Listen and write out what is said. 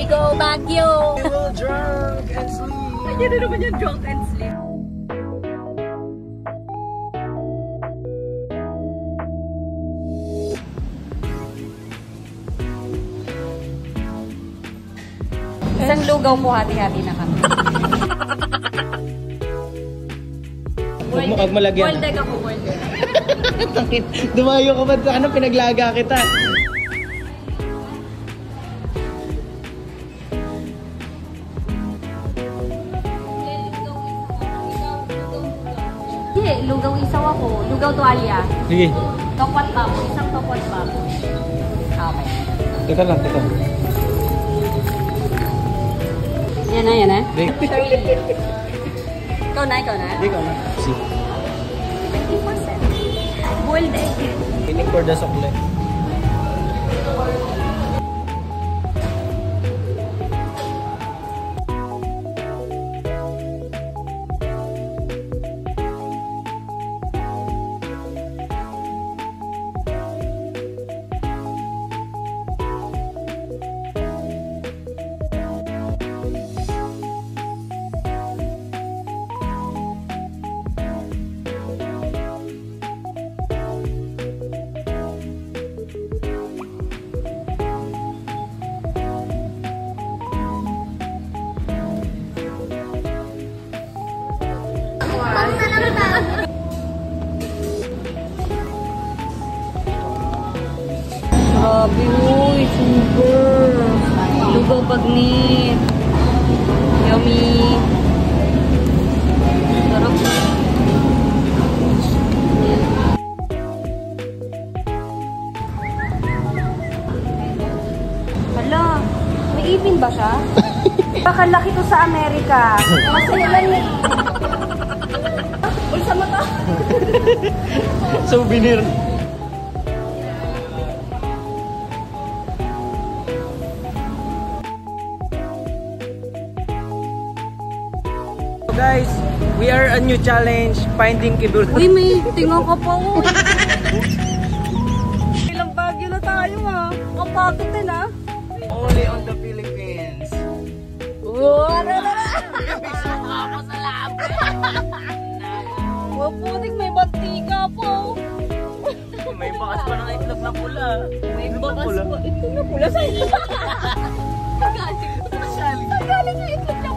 go Baguio. We will drunk and sleep. Yan na naman yung drunk and sleep. Isang lugaw po, hati-hati na kami. Huwag mo lagyan. Boiled egg ako, boiled egg. Dumayo ka ba sa ano, pinaglaga kita. Hindi, lugaw isaw ako. Lugaw tuwalya. Sige. Tokwat pa ako. Isang tokwat pa ako. Okay. Teka lang, teka. Yan na, yan na. Sige. Ikaw na, ikaw na. Sige ka na. See. 20%. Boiled egg. Waiting for the sukle. Grabe, uy, super. Lugaw bagnit. Yummy. Sarap. Hala, may ipin ba siya? Baka laki to sa Amerika. Masaya lang eh. Ulsa mata. Souvenir. Guys, we are a new challenge, finding Kidul. Uy, may tinga ka pa ko. Ilang Baguio na tayo ah. Kapagod din ah. Only on the Philippines. Ano na? Ako sa labo. Mabuting may bantika po. May bakas pa ng itlog na pula. May bakas pa. Itlog na pula sa inyo. Galing yung itlog na